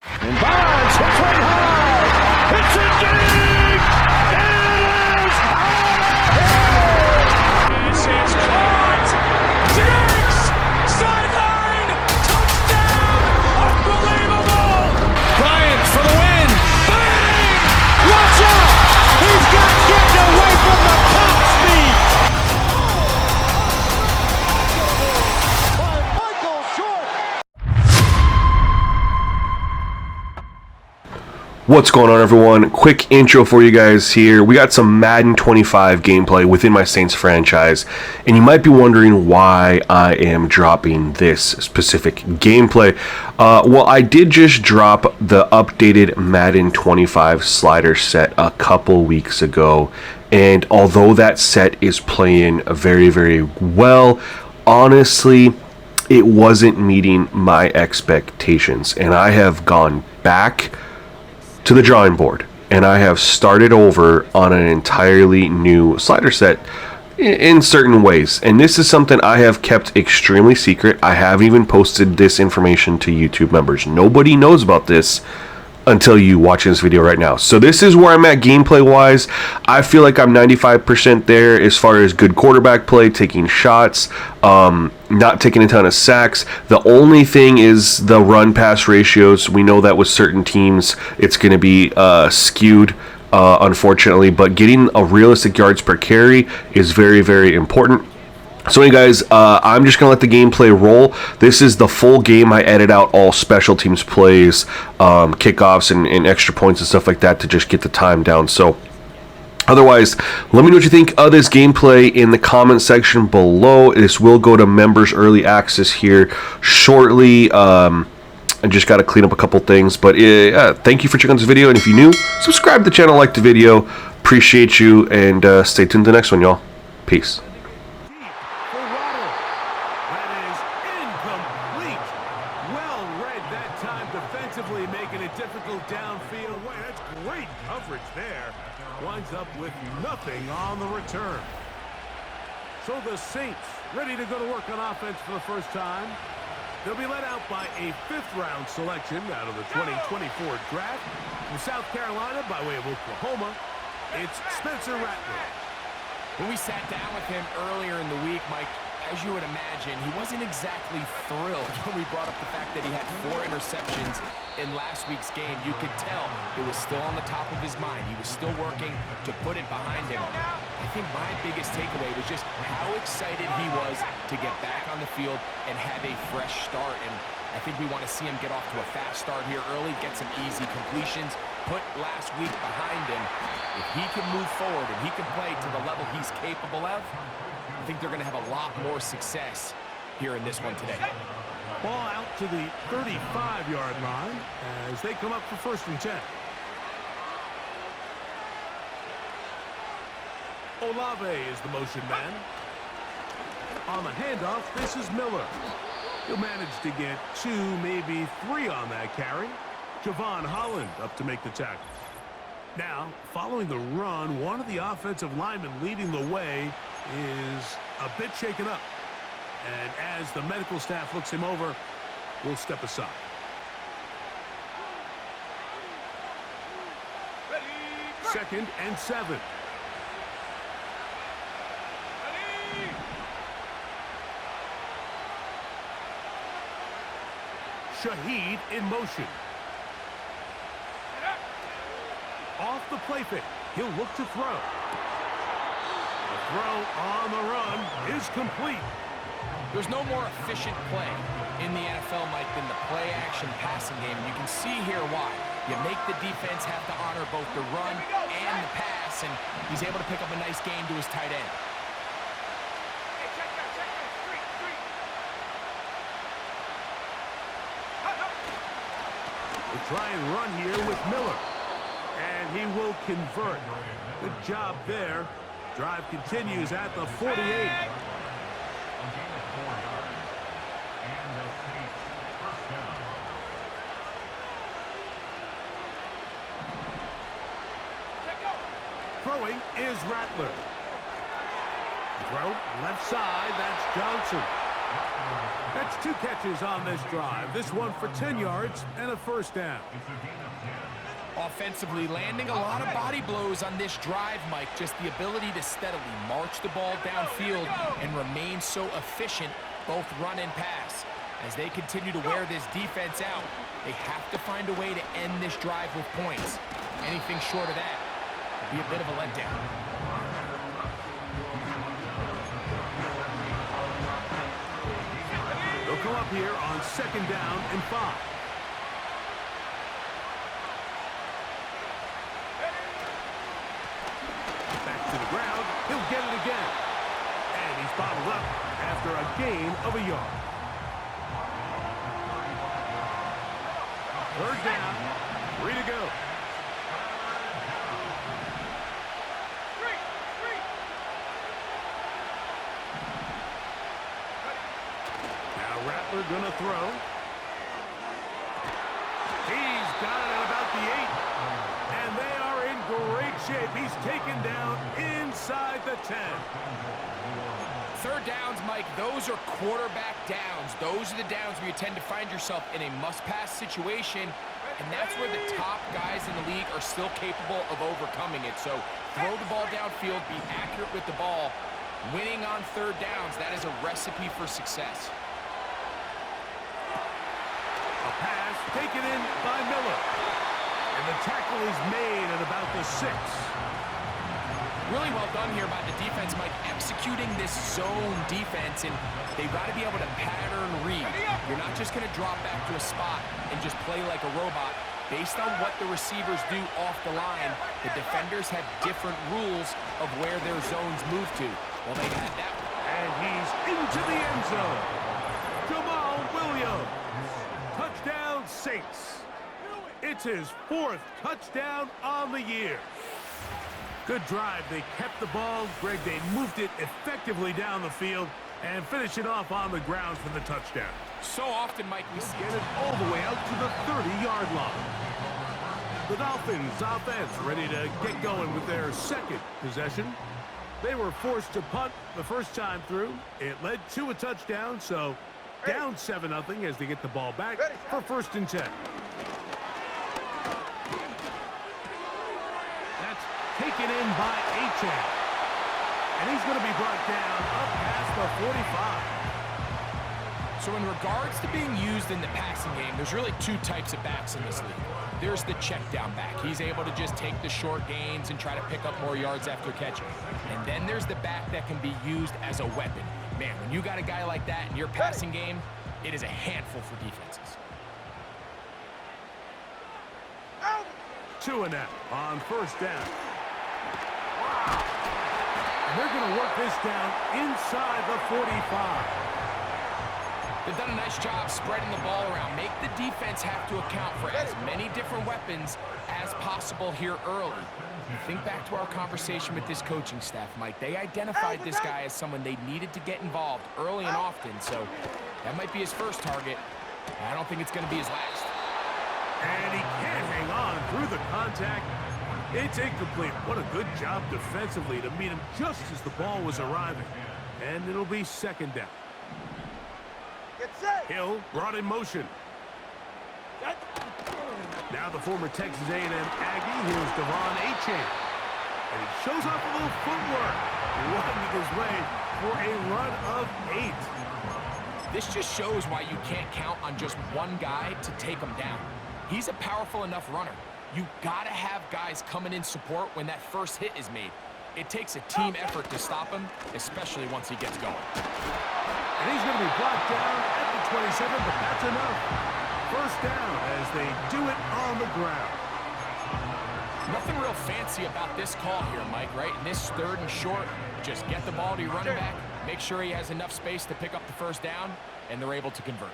And Bonds hits one high. It's a dig. It is out of here. This is caught. Diggs. Sideline. Touchdown. Unbelievable. Bryant for the win. Bang. Watch out. He's got getting away from the top speed. What's going on, everyone? Quick intro for you guys here. We got some Madden 25 gameplay within my Saints franchise, and you might be wondering why I am dropping this specific gameplay. Well, I did just drop the updated Madden 25 slider set a couple weeks ago, and although that set is playing very, very well, honestly, it wasn't meeting my expectations, and I have gone back to the drawing board, and I have started over on an entirely new slider set in certain ways, and this is something I have kept extremely secret. I haven't even posted this information to YouTube members. Nobody knows about this until you watch this video right now. So this is where I'm at gameplay wise. I feel like I'm 95% there as far as good quarterback play, taking shots, not taking a ton of sacks. The only thing is the run pass ratios. We know that with certain teams it's going to be skewed, unfortunately, but getting a realistic yards per carry is very, very important. So anyway, guys, I'm just going to let the gameplay roll. This is the full game. I edit out all special teams plays, kickoffs, and extra points and stuff like that to just get the time down. So otherwise, let me know what you think of this gameplay in the comment section below. This will go to members early access here shortly. I just got to clean up a couple things. But thank you for checking out this video. And if you're new, subscribe to the channel, like the video. Appreciate you. And stay tuned to the next one, y'all. Peace. Defensively making it difficult downfield. Boy, that's great coverage there. Winds up with nothing on the return. So the Saints ready to go to work on offense for the first time. They'll be led out by a fifth-round selection out of the 2024 draft. From South Carolina by way of Oklahoma, it's Spencer Rattler. When we sat down with him earlier in the week, Mike, as you would imagine, he wasn't exactly thrilled when we brought up the fact that he had 4 interceptions in last week's game. You could tell it was still on the top of his mind. He was still working to put it behind him. I think my biggest takeaway was just how excited he was to get back on the field and have a fresh start. And I think we want to see him get off to a fast start here early, get some easy completions, put last week behind him. If he can move forward and he can play to the level he's capable of, I think they're going to have a lot more success here in this one today. Ball out to the 35-yard line as they come up for 1st and 10. Olave is the motion man. On the handoff, this is Miller. He'll manage to get 2, maybe 3 on that carry. Javon Holland up to make the tackle. Now, following the run, one of the offensive linemen leading the way is a bit shaken up. And as the medical staff looks him over, we'll step aside. Ready. 2nd and 7. Ready. Shaheed in motion. Off the play fake. He'll look to throw. The throw on the run is complete. There's no more efficient play in the NFL, Mike, than the play-action passing game. And you can see here why. You make the defense have to honor both the run and the pass, and he's able to pick up a nice gain to his tight end. They try and run here with Miller. And he will convert. Good job there. Drive continues at the 48. Throwing is Rattler. Throw left side, that's Johnson. That's 2 catches on this drive. This one for 10 yards and a first down. Offensively, landing a lot of body blows on this drive, Mike. Just the ability to steadily march the ball downfield and remain so efficient, both run and pass. As they continue to wear this defense out, they have to find a way to end this drive with points. Anything short of that would be a bit of a letdown. They'll come up here on 2nd down and 5. Back to the ground. He'll get it again. And he's bottled up after a gain of a yard. 3rd down. 3 to go. Rattler gonna throw. He's got it at about the 8. And they are in great shape. He's taken down inside the 10. 3rd downs, Mike, those are quarterback downs. Those are the downs where you tend to find yourself in a must-pass situation, and that's where the top guys in the league are still capable of overcoming it. So throw the ball downfield, be accurate with the ball. Winning on 3rd downs, that is a recipe for success. Pass taken in by Miller. And the tackle is made at about the 6. Really well done here by the defense, Mike, executing this zone defense, and they've got to be able to pattern read. You're not just going to drop back to a spot and just play like a robot. Based on what the receivers do off the line, the defenders have different rules of where their zones move to. Well, they had that one. And he's into the end zone. Jamal Williams. Touchdown, Saints. It's his 4th touchdown on the year. Good drive. They kept the ball. Greg, they moved it effectively down the field and finish it off on the ground for the touchdown. So often, Mike, we see Get it all the way out to the 30-yard line. The Dolphins offense ready to get going with their 2nd possession. They were forced to punt the first time through. It led to a touchdown, so down 7-0 as they get the ball back for 1st and 10. That's taken in by Achane. And he's going to be brought down up past the 45. So in regards to being used in the passing game, there's really 2 types of backs in this league. There's the check down back. He's able to just take the short gains and try to pick up more yards after catching. And then there's the back that can be used as a weapon. Man, when you got a guy like that in your passing game, it is a handful for defenses. 2 and out on 1st down. And they're going to work this down inside the 45. They've done a nice job spreading the ball around. Make the defense have to account for as many different weapons as possible here early. Think back to our conversation with this coaching staff, Mike. They identified this guy as someone they needed to get involved early and often, so that might be his first target. I don't think it's going to be his last. And he can't hang on through the contact. It's incomplete. What a good job defensively to meet him just as the ball was arriving. And it'll be 2nd down. Hill brought in motion. Now the former Texas A&M Aggie. Here's Devon Achane. And he shows off a little footwork. Running his way for a run of 8. This just shows why you can't count on just one guy to take him down. He's a powerful enough runner. You gotta have guys coming in support when that first hit is made. It takes a team effort to stop him, especially once he gets going. And he's going to be brought down at the 27, but that's enough. 1st down as they do it on the ground. Nothing real fancy about this call here, Mike, right? In this 3rd and short, just get the ball to your running back, make sure he has enough space to pick up the 1st down, and they're able to convert.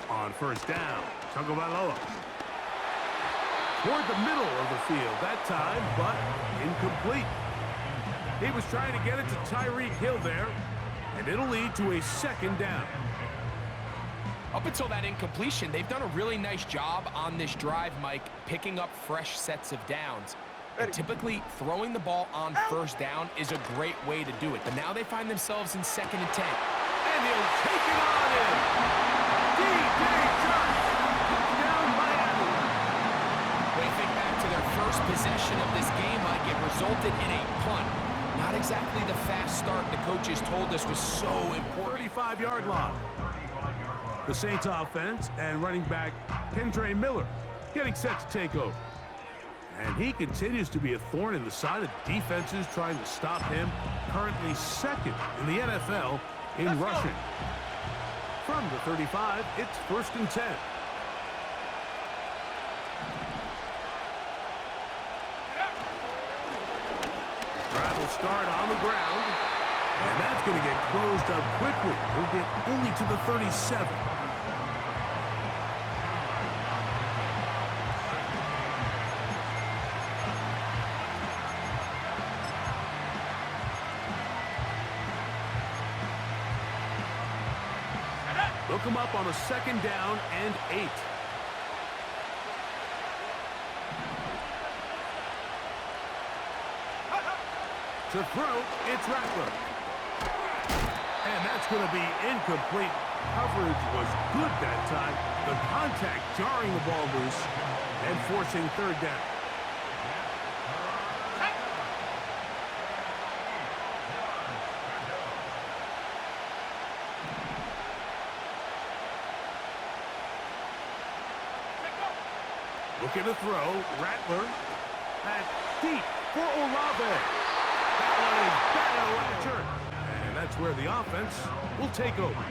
On 1st down, Tagovailoa. Toward the middle of the field that time, but incomplete. He was trying to get it to Tyreek Hill there, and it'll lead to a 2nd down. Up until that incompletion, they've done a really nice job on this drive, Mike, picking up fresh sets of downs. And typically, throwing the ball on first down is a great way to do it. But now they find themselves in 2nd and 10. And he'll take it on in. DJ Jones. Touchdown, Miami. When you think back to their first possession of this game, Mike, it resulted in a punt. Not exactly the fast start the coaches told us was so important. 35-yard line. The Saints offense and running back Kendre Miller getting set to take over. And he continues to be a thorn in the side of defenses trying to stop him. Currently 2nd in the NFL in rushing. From the 35, it's 1st and 10. Drive will start on the ground. And that's going to get closed up quickly. He'll get only to the 37. They'll come up on a 2nd down and 8. To throw, it's Rattler. And that's going to be incomplete. Coverage was good that time. The contact jarring the ball loose and forcing 3rd down. Looking to throw, Rattler. That's deep for Olave. That one is batted away to turn. And that's where the offense will take over.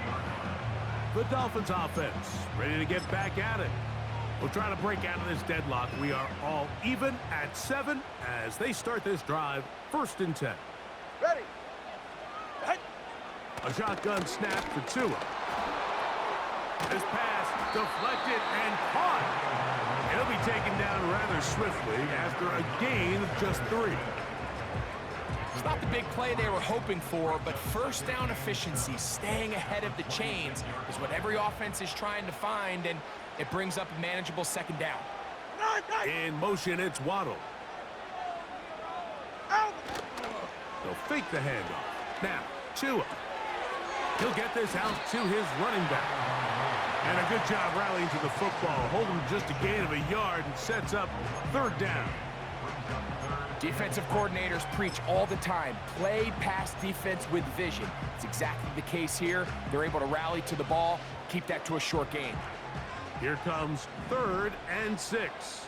The Dolphins offense ready to get back at it. We'll try to break out of this deadlock. We are all even at 7 as they start this drive, 1st and 10. Ready. A shotgun snap for Tua. This pass deflected and caught. He'll be taken down rather swiftly after a gain of just 3. It's not the big play they were hoping for, but first down efficiency, staying ahead of the chains, is what every offense is trying to find, and it brings up a manageable 2nd down. In motion, it's Waddle. They'll fake the handoff. Now, Tua. He'll get this out to his running back. And a good job rallying to the football, holding just a gain of a yard and sets up 3rd down. Defensive coordinators preach all the time, play pass defense with vision. It's exactly the case here. They're able to rally to the ball, keep that to a short gain. Here comes 3rd and 6.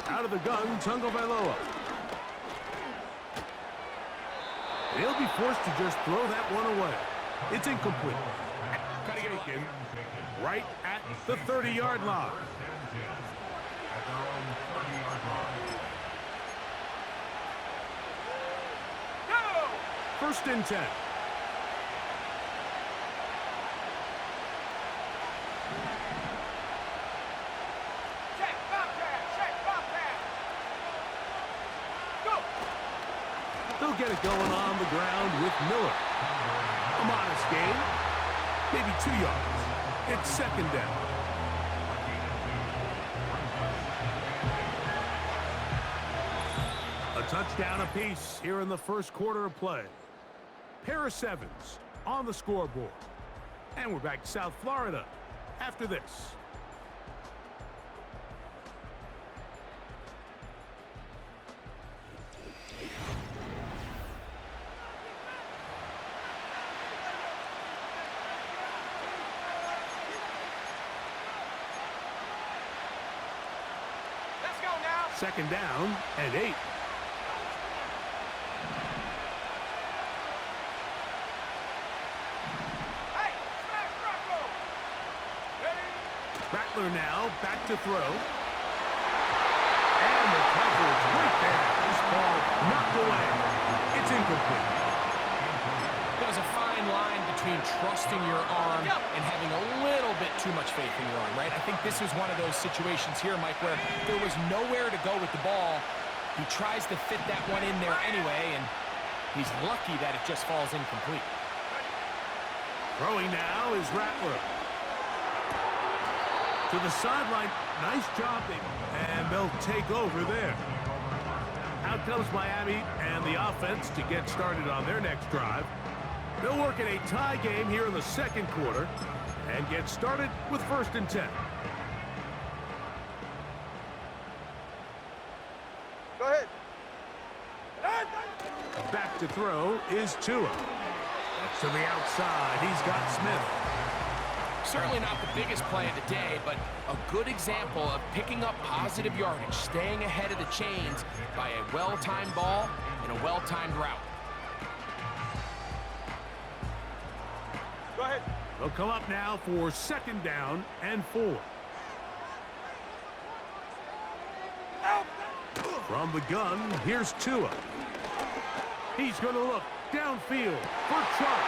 Out of the gun, Tagovailoa. He'll be forced to just throw that one away. It's incomplete. Taken right at the 30-yard line. First and 10. They'll get it going on the ground with Miller. A modest gain, maybe 2 yards. It's 2nd down. A touchdown apiece here in the first quarter of play. Pair of 7s on the scoreboard. And we're back to South Florida after this. Let's go now. 2nd down and 8. Rattler now back to throw. And the coverage right there. This ball knocked away. It's incomplete. There's a fine line between trusting your arm and having a little bit too much faith in your arm, right? I think this was one of those situations here, Mike, where there was nowhere to go with the ball. He tries to fit that one in there anyway, and he's lucky that it just falls incomplete. Throwing now is Rattler. To the sideline. Nice job. And they'll take over there. Out comes Miami and the offense to get started on their next drive. They'll work in a tie game here in the second quarter and get started with 1st and 10. Go ahead. Back to throw is Tua. That's to the outside. He's got Smith. Certainly not the biggest play of the day, but a good example of picking up positive yardage, staying ahead of the chains by a well-timed ball and a well-timed route. Go ahead. They'll come up now for 2nd down and 4. From the gun, here's Tua. He's going to look downfield for Chubb.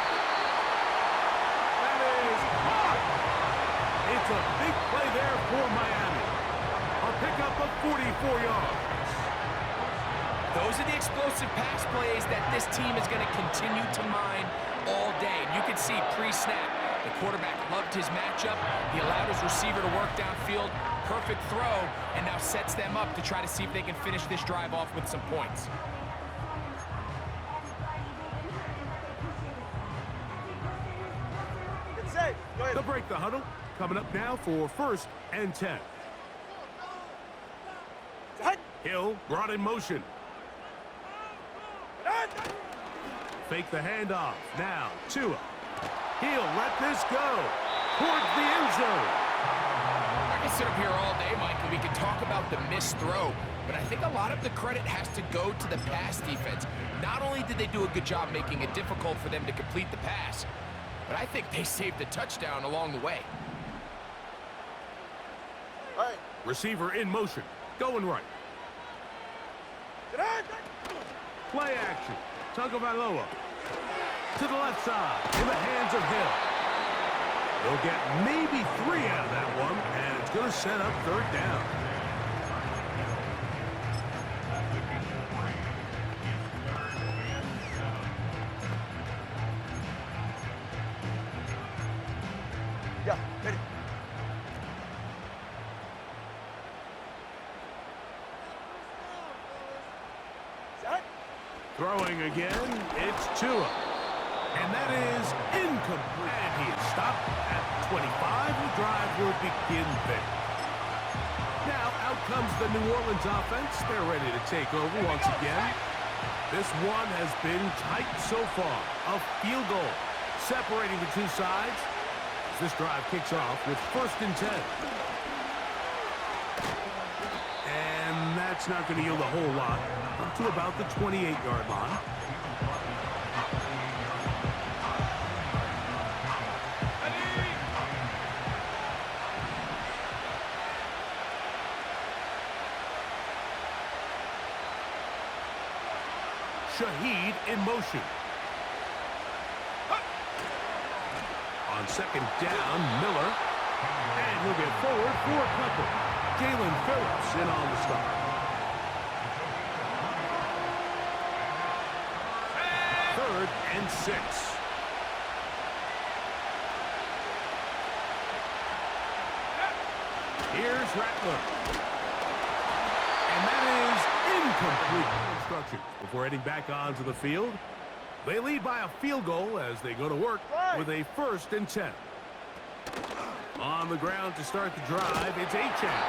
That is caught. It's a big play there for Miami. A pickup of 44 yards. Those are the explosive pass plays that this team is going to continue to mine all day. And you can see pre-snap, the quarterback loved his matchup. He allowed his receiver to work downfield. Perfect throw, and now sets them up to try to see if they can finish this drive off with some points. Get safe. Go ahead. They'll break the huddle. Coming up now for 1st and 10. Hill brought in motion. Fake the handoff. Now, Tua. He'll let this go towards the end zone. I can sit up here all day, Mike, and we can talk about the missed throw, but I think a lot of the credit has to go to the pass defense. Not only did they do a good job making it difficult for them to complete the pass, but I think they saved the touchdown along the way. All right. Receiver in motion. Going right. Play action. Tagovailoa to the left side in the hands of Hill. They'll get maybe 3 out of that one, and it's going to set up 3rd down. Yeah, ready. Throwing again, it's Tua. And that is incomplete. And he is stopped at 25. The drive will begin there. Now, out comes the New Orleans offense. They're ready to take over once again. This one has been tight so far. A field goal separating the two sides as this drive kicks off with 1st and 10. And that's not going to yield a whole lot. Up to about the 28-yard line. Shaheed in motion. On 2nd down, Miller. And he'll get forward for a couple. Jalen Phillips in on the stop. 3rd and 6. Here's Rattler. And that is incomplete. Instructions before heading back onto the field. They lead by a field goal as they go to work with a 1st and 10. On the ground to start the drive, it's Achane.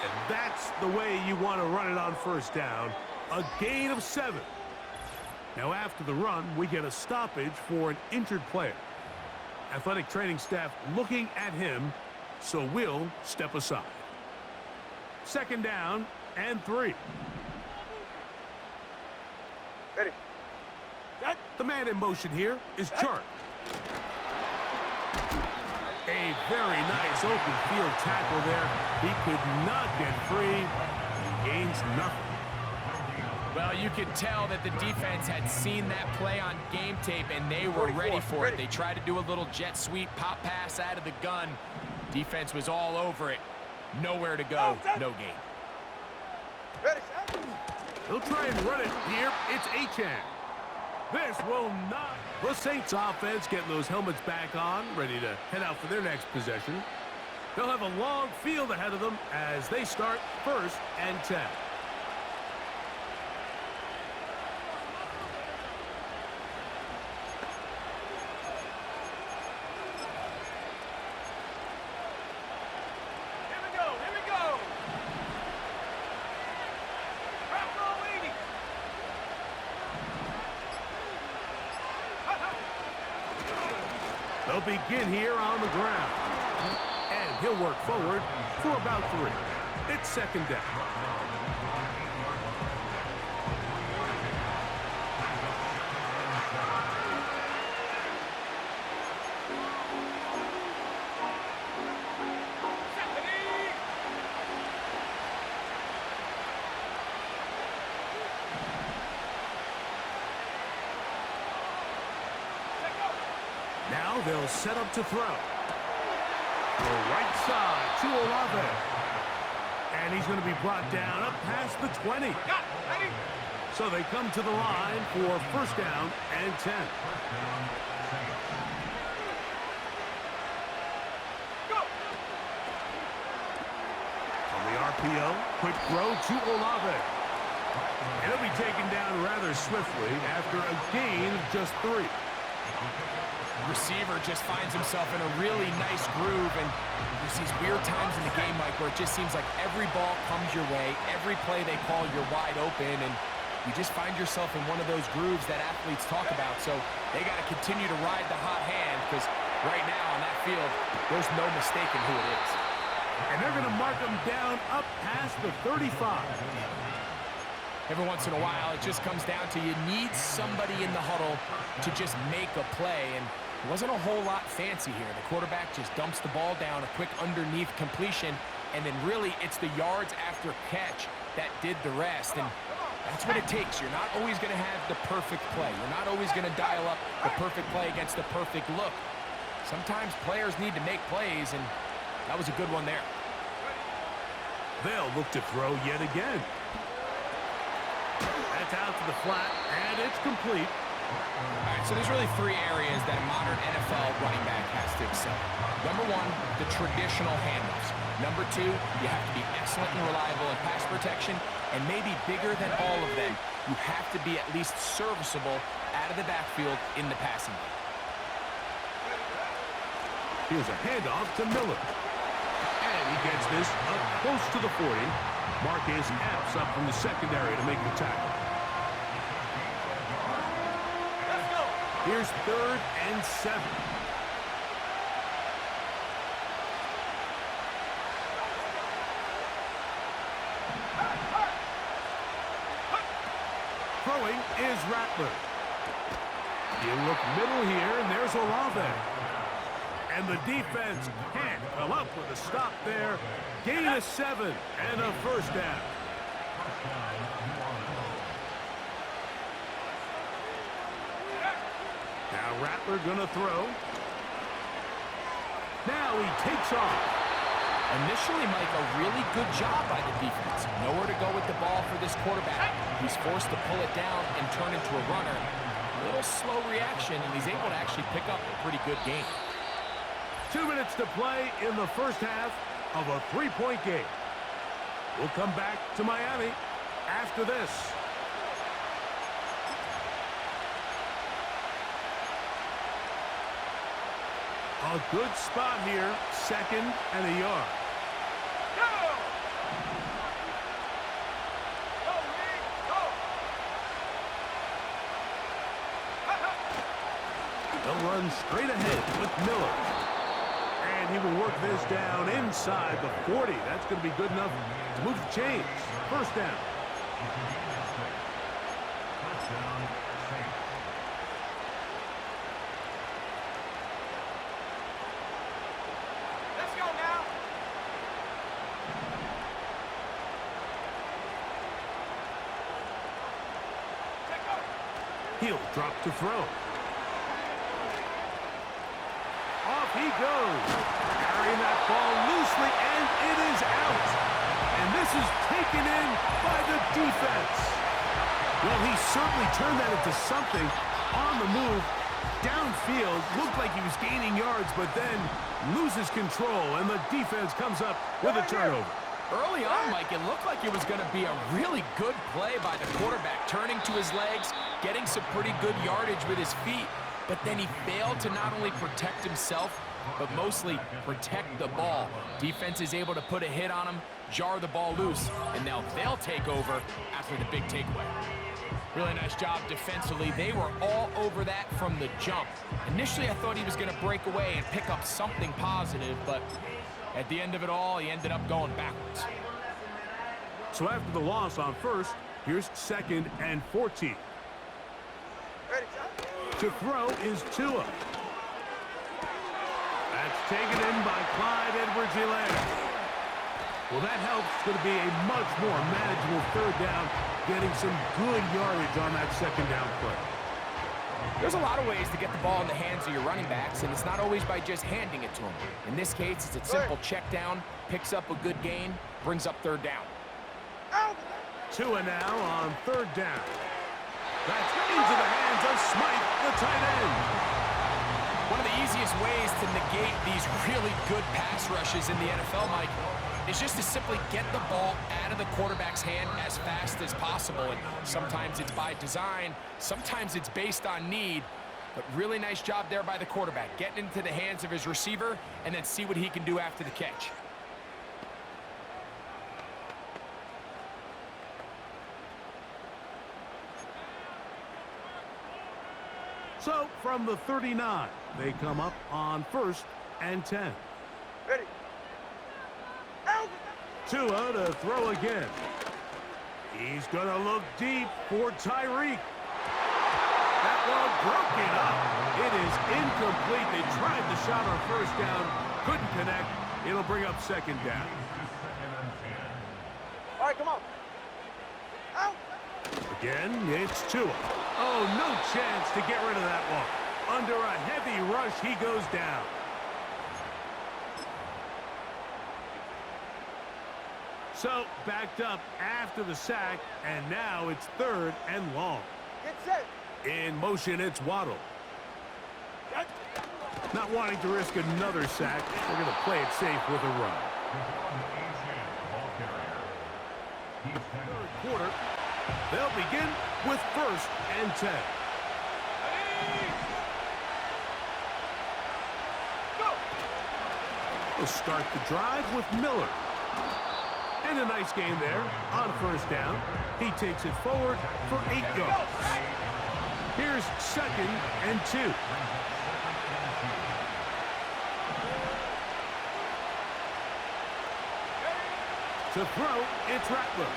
And that's the way you want to run it on 1st down. A gain of 7. Now after the run, we get a stoppage for an injured player. Athletic training staff looking at him, so we'll step aside. 2nd down and 3. Ready. The man in motion here is Chark. A very nice open field tackle there. He could not get free. He gains nothing. Well, you could tell that the defense had seen that play on game tape, and they were ready for it. They tried to do a little jet sweep, pop pass out of the gun. Defense was all over it. Nowhere to go, no gain. Ready. He'll try and run it here. It's Achane. This will not The Saints offense getting those helmets back on, ready to head out for their next possession. They'll have a long field ahead of them as they start 1st and 10. They'll begin here on the ground. And he'll work forward for about 3. It's 2nd down. Now they'll set up to throw. The right side to Olave. And he's going to be brought down up past the 20. So they come to the line for 1st down and 10. On the RPO, quick throw to Olave. And he'll be taken down rather swiftly after a gain of just 3. Receiver just finds himself in a really nice groove, and there's these weird times in the game, Mike, where it just seems like every ball comes your way, every play they call, you're wide open, and you just find yourself in one of those grooves that athletes talk about. So they got to continue to ride the hot hand, because right now on that field, there's no mistaking who it is. And they're going to mark him down up past the 35. Every once in a while, it just comes down to you need somebody in the huddle to just make a play, and it wasn't a whole lot fancy here. The quarterback just dumps the ball down, a quick underneath completion, and then really it's the yards after catch that did the rest, and that's what it takes. You're not always going to have the perfect play. You're not always going to dial up the perfect play against the perfect look. Sometimes players need to make plays, and that was a good one there. They'll look to throw yet again. That's out to the flat, and it's complete. All right, so there's really 3 areas that a modern NFL running back has to excel. Number 1, the traditional handoffs. Number 2, you have to be excellent and reliable in pass protection, and maybe bigger than all of them, you have to be at least serviceable out of the backfield in the passing game. Here's a handoff to Miller. And he gets this up close to the 40. Marcus Epps up from the secondary to make the tackle. Here's 3rd and 7. Throwing is Rattler. You look middle here, and there's Olave. And the defense can't come up with a stop there. Gain of 7 and a 1st down. Now Rattler gonna throw. Now he takes off. Initially, Mike, a really good job by the defense. Nowhere to go with the ball for this quarterback. He's forced to pull it down and turn into a runner. A little slow reaction, and he's able to actually pick up a pretty good game. 2 minutes to play in the 1st half of a 3-point game. We'll come back to Miami after this. A good spot here, 2nd and a yard. They'll run straight ahead with Miller. And he will work this down inside the 40. That's going to be good enough to move the chains. 1st down. Let's go now. He'll drop to throw. Off he goes. Carrying that ball loosely, and it is out. And this is taken in by the defense. Well, he certainly turned that into something on the move, Downfield, looked like he was gaining yards, but then loses control, and the defense comes up with a turnover. Early on, Mike, it looked like it was going to be a really good play by the quarterback, turning to his legs, getting some pretty good yardage with his feet, but then he failed to not only protect himself, but mostly protect the ball. Defense is able to put a hit on him, jar the ball loose, and now they'll take over after the big takeaway. Really nice job defensively. They were all over that from the jump. Initially, I thought he was going to break away and pick up something positive, but at the end of it all, he ended up going backwards. So after the loss on first, here's 2nd and 14. Ready, shot. To throw is Tua. That's taken in by Clyde Edwards-Helaire. Well, that helps. It's going to be a much more manageable 3rd down, getting some good yardage on that 2nd down play. There's a lot of ways to get the ball in the hands of your running backs, and it's not always by just handing it to them. In this case, it's a simple check down, picks up a good gain, brings up 3rd down. Tua now on 3rd down. That's into the hands of Smythe, the tight end. One of the easiest ways to negate these really good pass rushes in the NFL, Mike, is just to simply get the ball out of the quarterback's hand as fast as possible. And sometimes it's by design, sometimes it's based on need, but really nice job there by the quarterback, getting into the hands of his receiver and then see what he can do after the catch. So from the 39, they come up on 1st and 10. Ready. Out. Tua to throw again. He's going to look deep for Tyreek. That one broken up. It is incomplete. They tried the shot on 1st down, couldn't connect. It'll bring up 2nd down. All right, come on. Out. Again, it's Tua. Oh, no chance to get rid of that one. Under a heavy rush, he goes down. So, backed up after the sack, and now it's 3rd and long. Get set. In motion, it's Waddle. Not wanting to risk another sack, they're going to play it safe with a run. 3rd quarter, they'll begin with 1st and 10. Go. We'll start the drive with Miller. And a nice game there on 1st down. He takes it forward for 8 yards. Here's 2nd and 2. To throw, it's Rattler.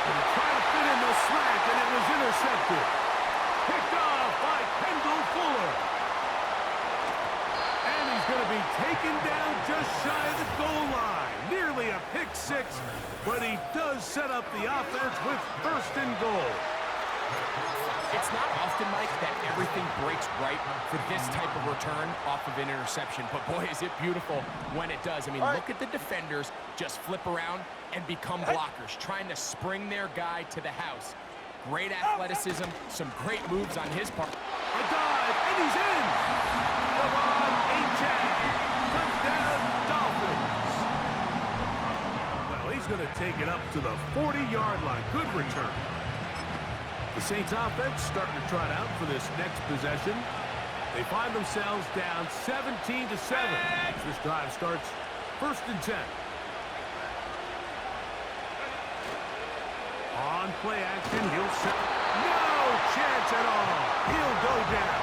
And he tried to fit in the slant, and it was intercepted. Picked off by Kendall Fuller. And he's going to be taken down just shy of the goal line. Nearly a pick 6, but he does set up the offense with 1st and goal. It's not often, Mike, that everything breaks right for this type of return off of an interception. But, boy, is it beautiful when it does. I mean, look at the defenders just flip around and become blockers, trying to spring their guy to the house. Great athleticism, some great moves on his part. A dive, and he's in! Come on, A-Jack! Touchdown, Dolphins! Well, he's going to take it up to the 40-yard line. Good return. The Saints offense starting to trot out for this next possession. They find themselves down 17-7. This drive starts 1st and 10. On play action, he'll set. No chance at all. He'll go down.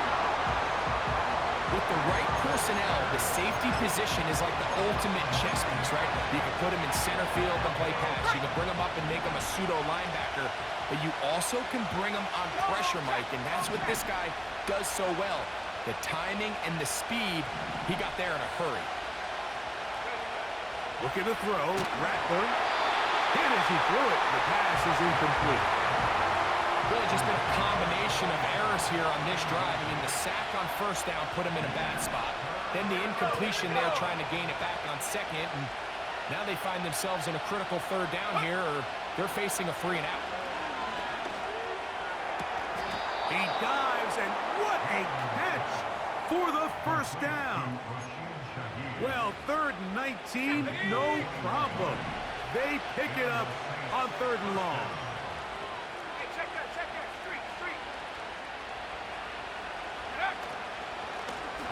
With the right personnel, the safety position is like the ultimate chess piece, right? You can put him in center field to play pass. You can bring him up and make him a pseudo linebacker. But you also can bring him on pressure, Mike, and that's what this guy does so well. The timing and the speed, he got there in a hurry. Looking to throw, Rattler. Hit as he threw it. The pass is incomplete. Really just been a combination of errors here on this drive. I mean, the sack on 1st down put him in a bad spot. Then the incompletion there trying to gain it back on 2nd. And now they find themselves in a critical 3rd down here, or they're facing a 3 and out. He dives, and what a catch for the first down. Well, 3rd and 19, no problem. They pick it up on 3rd and long. Hey, check that. Street.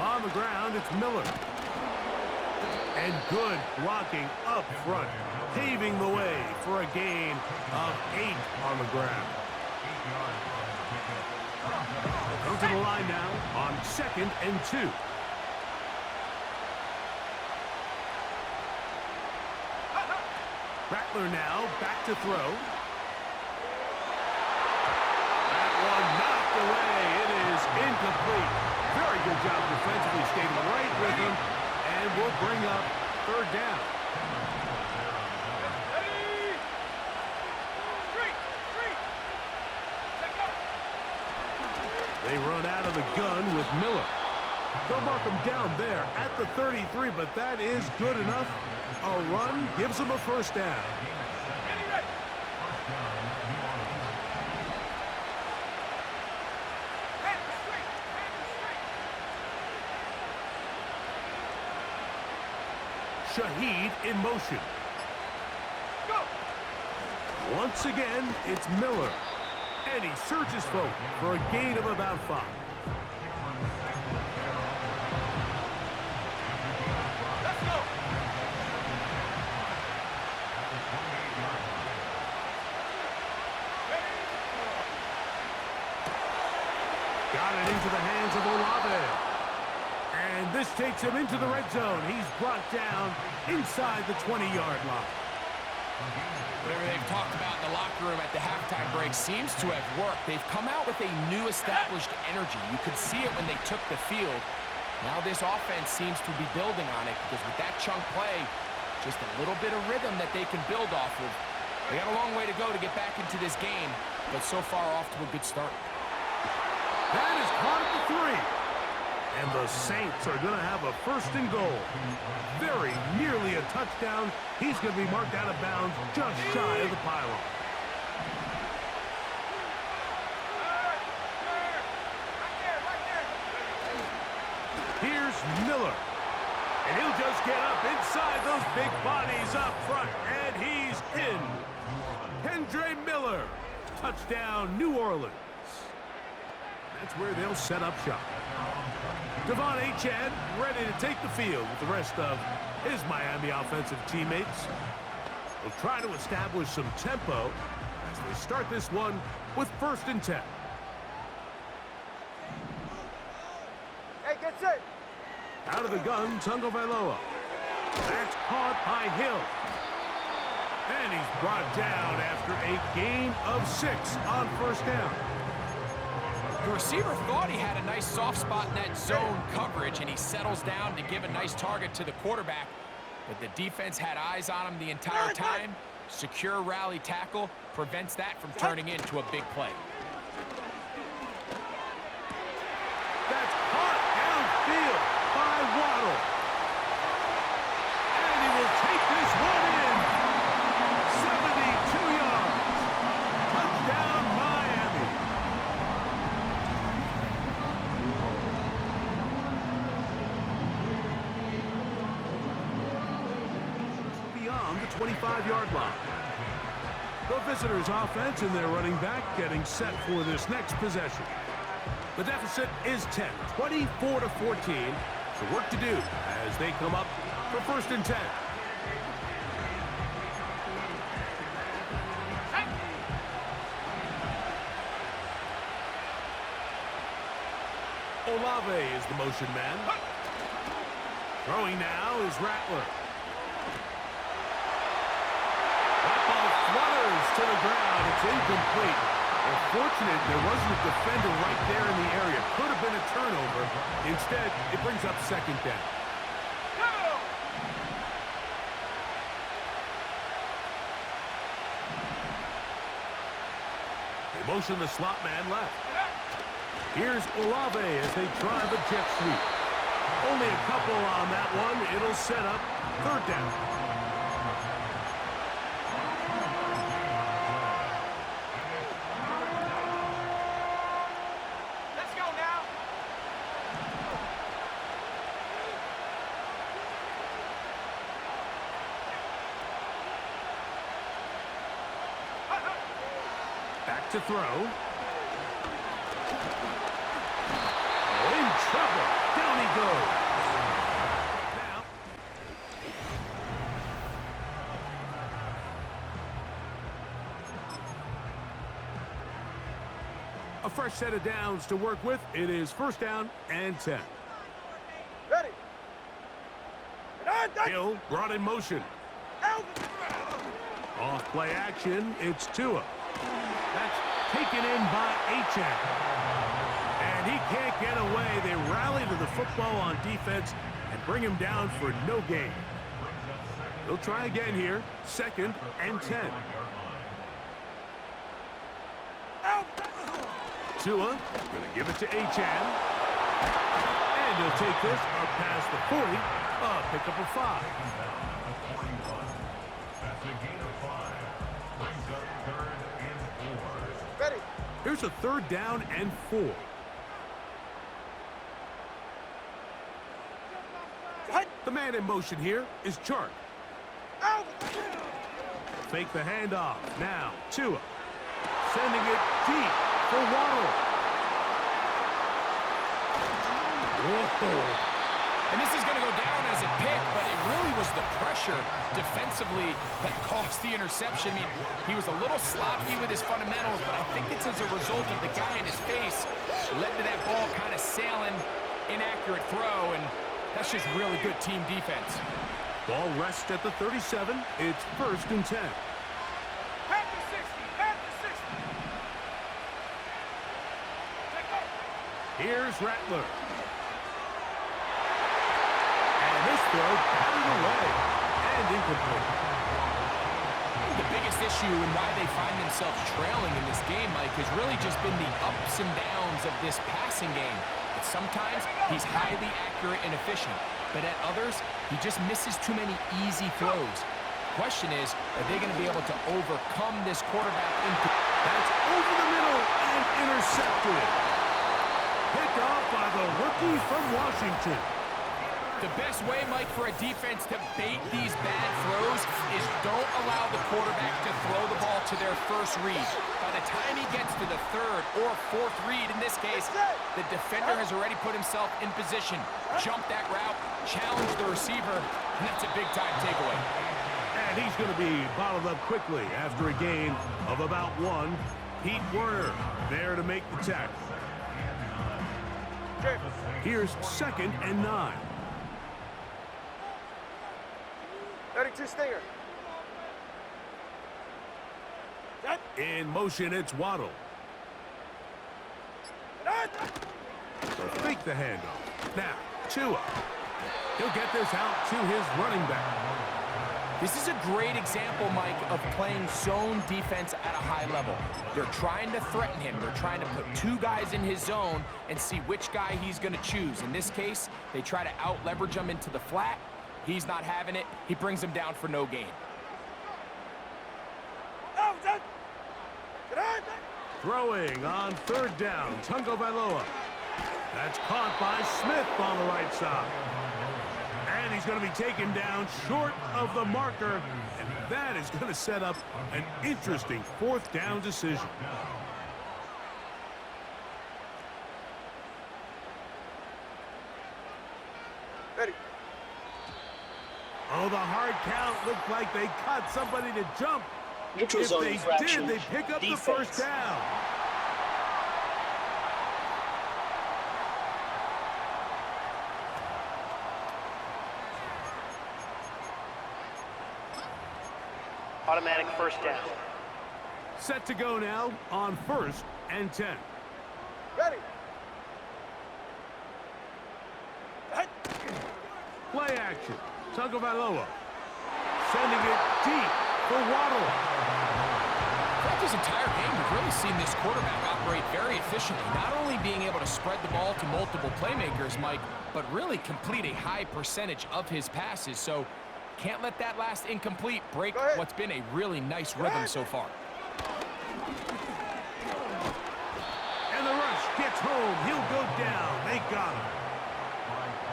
On the ground, it's Miller. And good blocking up front, paving the way for a gain of 8 on the ground. Go to the line now on 2nd and 2. Rattler now back to throw. That one knocked away. It is incomplete. Very good job defensively, staying right with him, and will bring up 3rd down. They run out of the gun with Miller. They'll mark him down there at the 33, but that is good enough. A run gives them a first down. Shaheed in motion. Go! Once again, it's Miller. And he searches for a gain of about 5. Let's go! Got it into the hands of Olave. And this takes him into the red zone. He's brought down inside the 20-yard line. Whatever they've talked about in the locker room at the halftime break seems to have worked. They've come out with a new established energy. You could see it when they took the field. Now this offense seems to be building on it because with that chunk play, just a little bit of rhythm that they can build off of. They got a long way to go to get back into this game, but so far off to a good start. That is caught at the 3. And the Saints are going to have a 1st and goal. Very nearly a touchdown. He's going to be marked out of bounds just shy of the pylon. Here's Miller. And he'll just get up inside those big bodies up front. And he's in. Kendre Miller. Touchdown, New Orleans. That's where they'll set up shop. Devon Achane ready to take the field with the rest of his Miami offensive teammates. They'll try to establish some tempo as they start this one with 1st and 10. Hey, get set. Out of the gun, Tagovailoa. That's caught by Hill. And he's brought down after a gain of 6 on 1st down. The receiver thought he had a nice soft spot in that zone coverage, and he settles down to give a nice target to the quarterback. But the defense had eyes on him the entire time. Secure rally tackle prevents that from turning into a big play. That's caught downfield by Waddle. And he will take this one in. 72 yards. Touchdown, Miami. Beyond the 25-yard line. The visitors' offense and their running back getting set for this next possession. The deficit is 10, 24-14. So work to do as they come up for 1st and 10. Olave is the motion man. Throwing now is Rattler. That ball flutters to the ground. It's incomplete. They're fortunate there wasn't a defender right there in the area. Could have been a turnover. Instead, it brings up 2nd down. They motion the slot man left. Here's Olave as they try the jet sweep. Only a couple on that one. It'll set up 3rd down. Back to throw. In trouble. Down he goes. Now. A fresh set of downs to work with. It is first down and 10. Ready. Hill brought in motion. Off play action. It's Tua. That's taken in by Achane. And he can't get away. They rally to the football on defense and bring him down for no gain. They'll try again here. Second and 10. Tua going to give it to Achane. And he'll take this up past the 40. Pick up a 5. Ready. Here's a third down and 4. The man in motion here is Chark. Fake the handoff. Now, Tua. Sending it deep for Waddle. Whoa. And this is going to go down as a pick, but it really was the pressure defensively that caused the interception. I mean, he was a little sloppy with his fundamentals, but I think it's as a result of the guy in his face led to that ball kind of sailing, inaccurate throw, and that's just really good team defense. Ball rests at the 37. It's first and 10. Back to 60. Back to 60. Take off. Here's Rattler. This throw batted away and incomplete. The biggest issue and why they find themselves trailing in this game, Mike, has really just been the ups and downs of this passing game. And sometimes he's highly accurate and efficient, but at others, he just misses too many easy throws. The question is, are they going to be able to overcome this quarterback? That's over the middle and intercepted. Picked off by the rookie from Washington. The best way, Mike, for a defense to bait these bad throws is don't allow the quarterback to throw the ball to their first read. By the time he gets to the third or fourth read, in this case, the defender has already put himself in position, jumped that route, challenged the receiver, and that's a big-time takeaway. And he's going to be bottled up quickly after a gain of about 1. Pete Werner there to make the tackle. Here's second and 9. 32 stinger. In motion, it's Waddle. So fake the handoff. Now, Tua. He'll get this out to his running back. This is a great example, Mike, of playing zone defense at a high level. They're trying to threaten him. They're trying to put 2 guys in his zone and see which guy he's going to choose. In this case, they try to out-leverage him into the flat. He's not having it. He brings him down for no gain. Throwing on third down, Tungo Vailoa. That's caught by Smith on the right side. And he's going to be taken down short of the marker. And that is going to set up an interesting fourth down decision. Ready. Oh, the hard count looked like they cut somebody to jump. Neutral If zone they infraction. did, they pick up Defense. the first down. Automatic first down. Set to go now on first and 10. Ready. Play action. Tungo Vailoa. Sending it deep for Waddle. Throughout this entire game, we've really seen this quarterback operate very efficiently, not only being able to spread the ball to multiple playmakers, Mike, but really complete a high percentage of his passes. So can't let that last incomplete break what's been a really nice rhythm so far. And the rush gets home. He'll go down. They got him.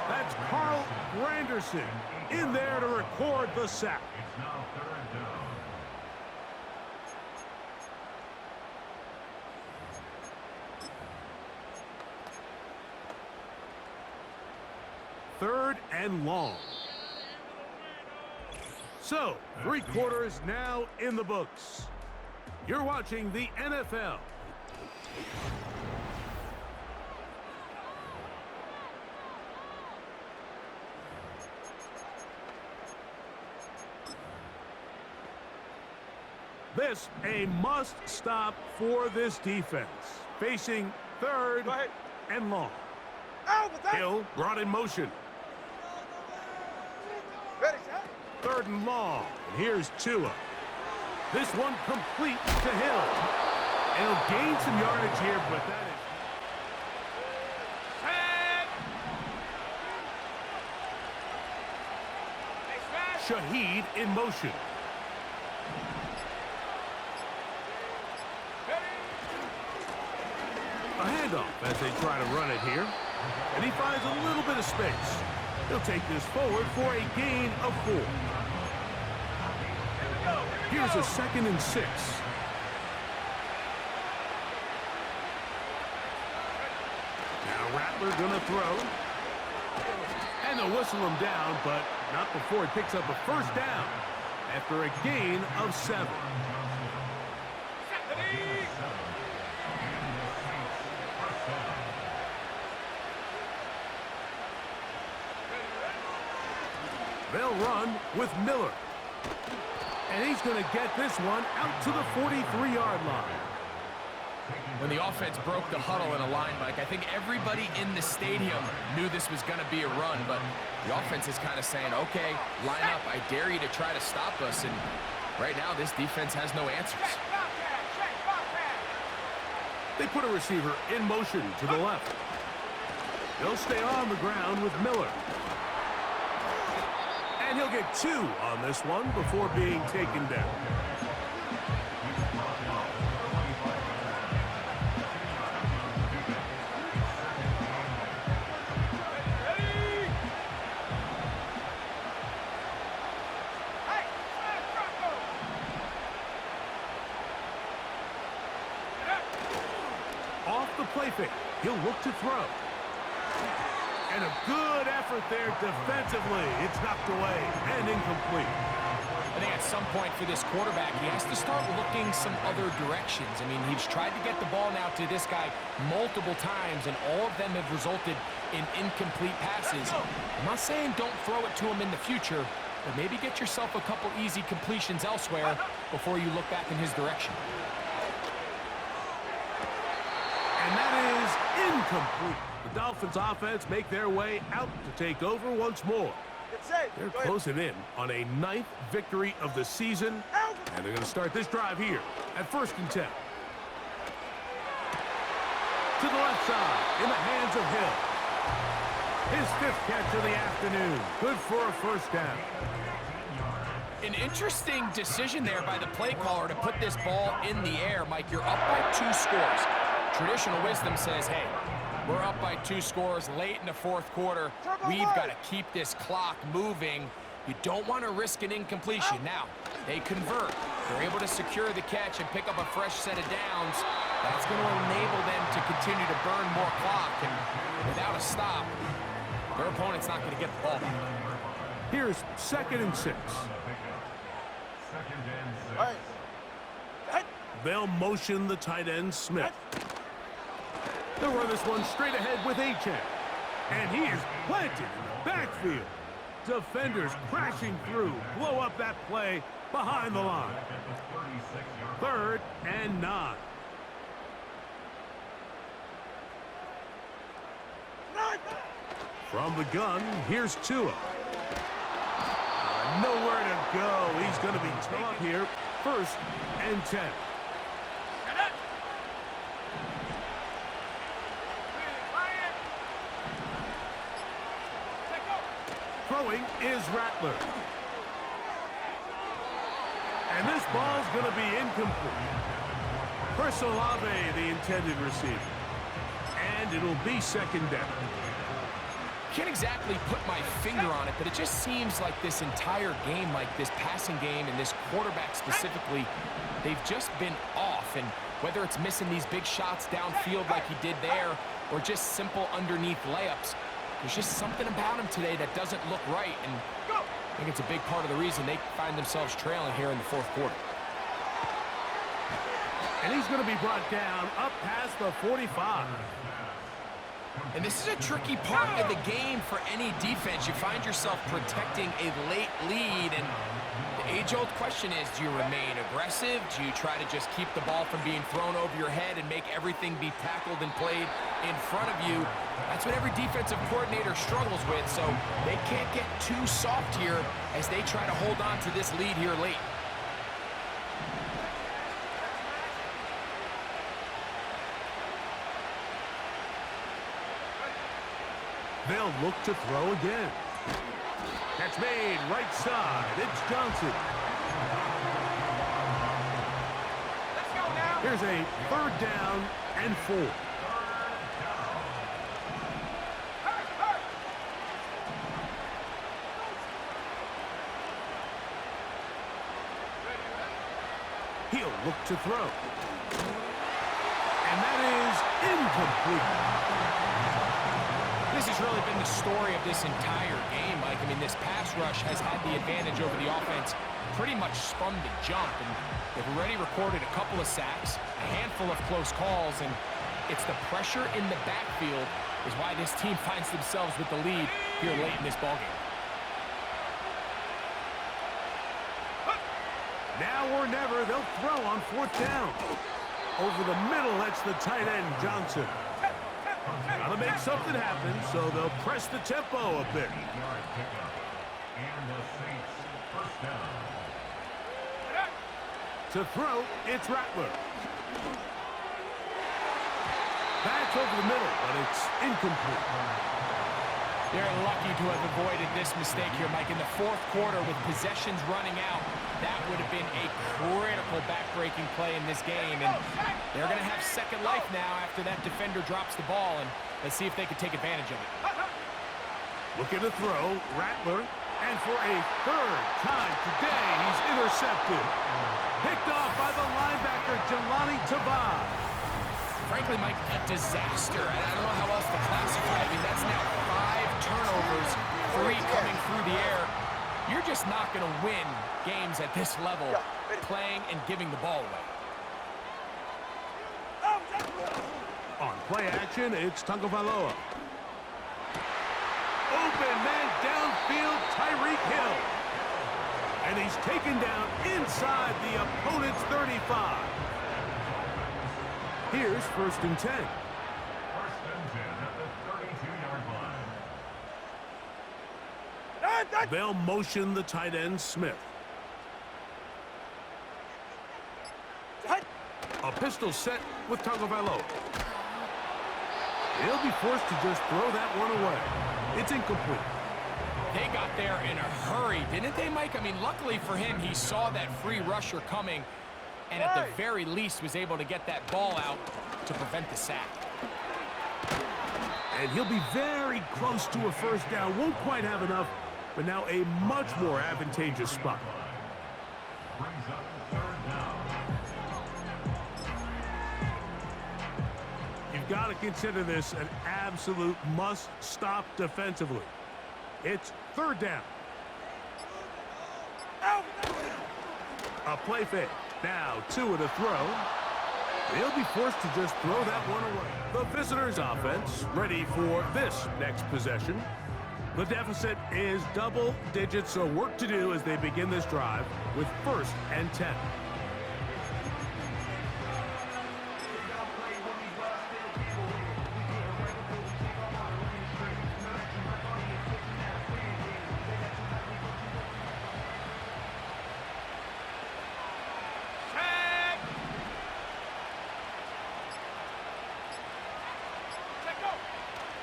That's Carl Granderson in there to record the sack. 3rd and long. So, 3 quarters now in the books. You're watching the NFL. This a must-stop for this defense. Facing 3rd and long. Hill brought in motion. Ready, set. 3rd and long. And here's Tua. This one complete to Hill. And he'll gain some yardage here, but that is... Shaheed in motion. A handoff as they try to run it here. And he finds a little bit of space. He'll take this forward for a gain of 4. Here's a 2nd and 6. Now Rattler gonna throw. And they'll whistle him down, but not before he picks up a 1st down after a gain of 7. They'll run with Miller. And he's going to get this one out to the 43-yard line. When the offense broke the huddle in a line, Mike, I think everybody in the stadium knew this was going to be a run, but the offense is kind of saying, okay, line up. I dare you to try to stop us. And right now, this defense has no answers. They put a receiver in motion to the left. They'll stay on the ground with Miller. And he'll get 2 on this one before being taken down. Off the play fake, he'll look to throw. And a good effort there defensively. It's knocked away and incomplete. I think at some point for this quarterback, he has to start looking some other directions. I mean, he's tried to get the ball now to this guy multiple times, and all of them have resulted in incomplete passes. I'm not saying don't throw it to him in the future, but maybe get yourself a couple easy completions elsewhere before you look back in his direction. And that is incomplete. The Dolphins offense make their way out to take over once more. They're closing in on a 9th victory of the season. And they're going to start this drive here at 1st and 10. To the left side in the hands of Hill. His 5th catch of the afternoon. Good for a 1st down. An interesting decision there by the play caller to put this ball in the air. Mike, you're up by 2 scores. Traditional wisdom says, hey, we're up by 2 scores late in the 4th quarter. We've got to keep this clock moving. You don't want to risk an incompletion. Now, they convert. They're able to secure the catch and pick up a fresh set of downs. That's going to enable them to continue to burn more clock. And without a stop, their opponent's not going to get the ball back. Here's 2nd and 6. They'll motion the tight end, Smith. They'll run this one straight ahead with Achane. And he is planted in the backfield. Defenders crashing through, blow up that play behind the line. 3rd and 9. From the gun, here's Tua. Nowhere to go. He's going to be taught here. 1st and 10. Throwing is Rattler. And this ball's going to be incomplete. Chris Olave, the intended receiver. And it'll be 2nd down. Can't exactly put my finger on it, but it just seems like this entire game, like this passing game and this quarterback specifically, they've just been off. And whether it's missing these big shots downfield like he did there or just simple underneath layups, There's just something about him today that doesn't look right, and I think it's a big part of the reason they find themselves trailing here in the fourth quarter. And he's going to be brought down up past the 45. And this is a tricky part of the game for any defense. You find yourself protecting a late lead, and the age-old question is, do you remain aggressive? Do you try to just keep the ball from being thrown over your head and make everything be tackled and played in front of you? That's what every defensive coordinator struggles with, so they can't get too soft here as they try to hold on to this lead here late. They'll look to throw again. Catch made, right side. It's Johnson. Let's go now. Here's a 3rd down and 4. He'll look to throw. And that is incomplete. This has really been the story of this entire game, Mike. I mean, this pass rush has had the advantage over the offense pretty much from the jump, and they've already recorded a couple of sacks, a handful of close calls, and it's the pressure in the backfield is why this team finds themselves with the lead here late in this ballgame. Now or never, they'll throw on 4th down. Over the middle, that's the tight end, Johnson. Gotta make something happen, so they'll press the tempo a bit. To throw, it's Rattler. That's over the middle, but it's incomplete. They're lucky to have avoided this mistake here, Mike. In the fourth quarter, with possessions running out, that would have been a critical back-breaking play in this game. And they're going to have second life now after that defender drops the ball. And let's see if they can take advantage of it. Looking to throw, Rattler. And for a 3rd time today, he's intercepted. Picked off by the linebacker, Jelani Tavai. Frankly, Mike, a disaster. I don't know how else to classify it. I mean, that's now 5 turnovers, 3 coming through the air. You're just not going to win games at this level playing and giving the ball away. On play action, it's Tagovailoa. Open man downfield, Tyreek Hill. And he's taken down inside the opponent's 35. Here's 1st and 10. 1st and 10 at the 32-yard line. They'll motion the tight end, Smith. A pistol set with Tagovailoa. He'll be forced to just throw that one away. It's incomplete. They got there in a hurry, didn't they, Mike? I mean, luckily for him, he saw that free rusher coming, and at the very least was able to get that ball out to prevent the sack. And he'll be very close to a 1st down. Won't quite have enough, but now a much more advantageous spot. Brings up 3rd down. You've got to consider this an absolute must-stop defensively. It's 3rd down. A play fake. Now 2 and a throw. They'll be forced to just throw that one away. The visitors' offense ready for this next possession. The deficit is double digits, so work to do as they begin this drive with 1st and 10.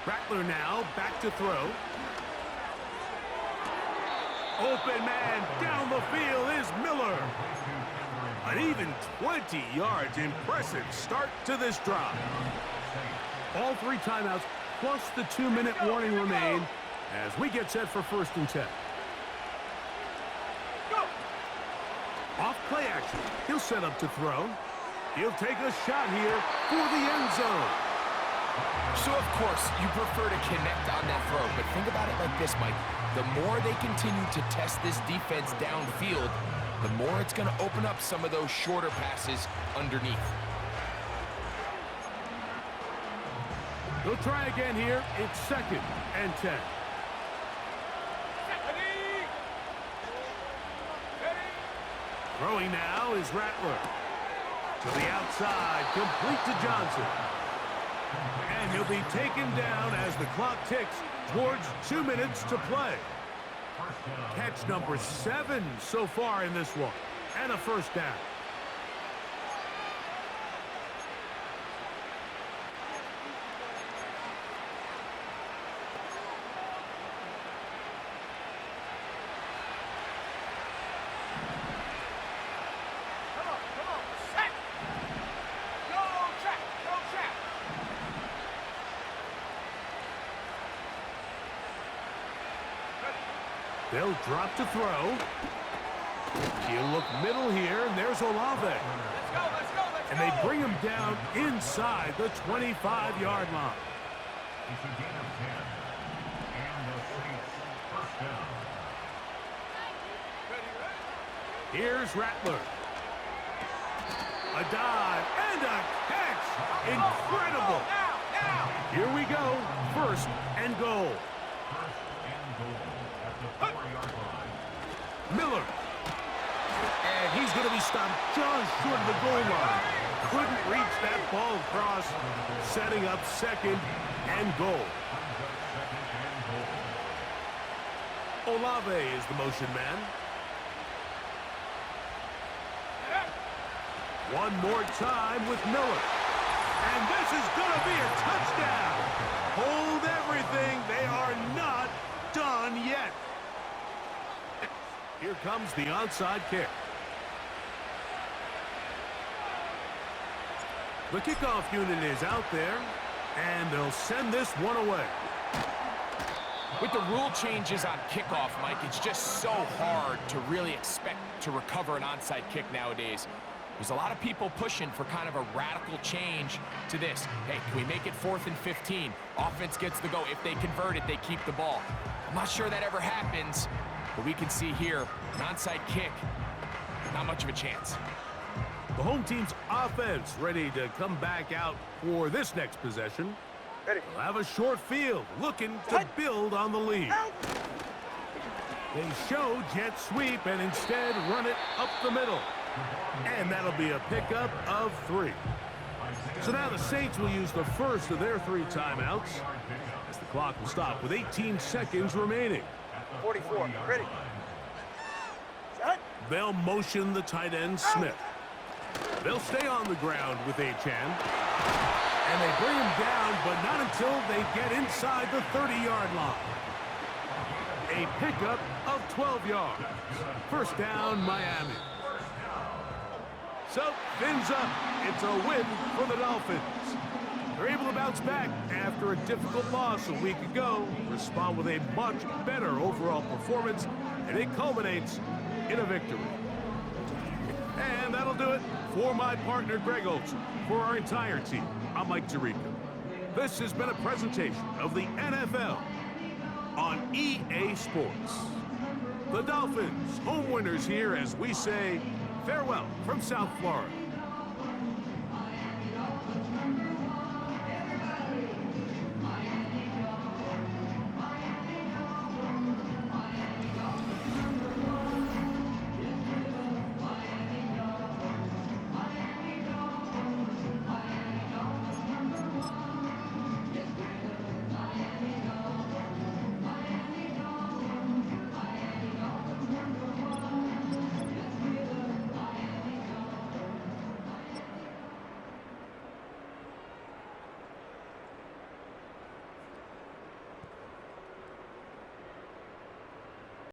Rattler now back to throw. Open man down the field is Miller. An even 20 yards. Impressive start to this drive. All 3 timeouts plus the 2-minute warning remain as we get set for 1st and 10. Off play action. He'll set up to throw. He'll take a shot here for the end zone. So, of course, you prefer to connect on that throw, but think about it like this, Mike. The more they continue to test this defense downfield, the more it's going to open up some of those shorter passes underneath. They'll try again here. It's 2nd and 10. Throwing now is Rattler. To the outside, complete to Johnson. And he'll be taken down as the clock ticks towards 2 minutes to play. Catch number 7 so far in this one. And a first down. They'll drop to throw. He'll look middle here, and there's Olave. Let's go. And they bring him down inside the 25-yard line. It's a gain of 10. And the Saints first down. Here's Rattler. A dive and a catch. Incredible. Now. Here we go. 1st and goal. First and goal at the 4-yard line. Miller. And he's going to be stopped just short of the goal line. Couldn't reach that ball across, setting up 2nd and goal. Olave is the motion man. One more time with Miller. And this is going to be a touchdown. Hold everything. They are not done yet. Here comes the onside kick. The kickoff unit is out there, and they'll send this one away. With the rule changes on kickoff, Mike, it's just so hard to really expect to recover an onside kick nowadays. There's a lot of people pushing for kind of a radical change to this. Hey, can we make it 4th and 15? Offense gets the go. If they convert it, they keep the ball. I'm not sure that ever happens, but we can see here, an onside kick, not much of a chance. The home team's offense ready to come back out for this next possession. Ready. They'll have a short field, looking to build on the lead. They show jet sweep and instead run it up the middle. And that'll be a pickup of 3. So now the Saints will use the first of their 3 timeouts as the clock will stop with 18 seconds remaining. 44. Ready. Set. They'll motion the tight end Smith. They'll stay on the ground with Achane. And they bring him down, but not until they get inside the 30-yard line. A pickup of 12 yards. First down, Miami. So, fins up. It's a win for the Dolphins. They're able to bounce back after a difficult loss a week ago, respond with a much better overall performance, and it culminates in a victory. And that'll do it for my partner, Greg Olson. For our entire team, I'm Mike Tirico. This has been a presentation of the NFL on EA Sports. The Dolphins, home winners here as we say farewell from South Florida.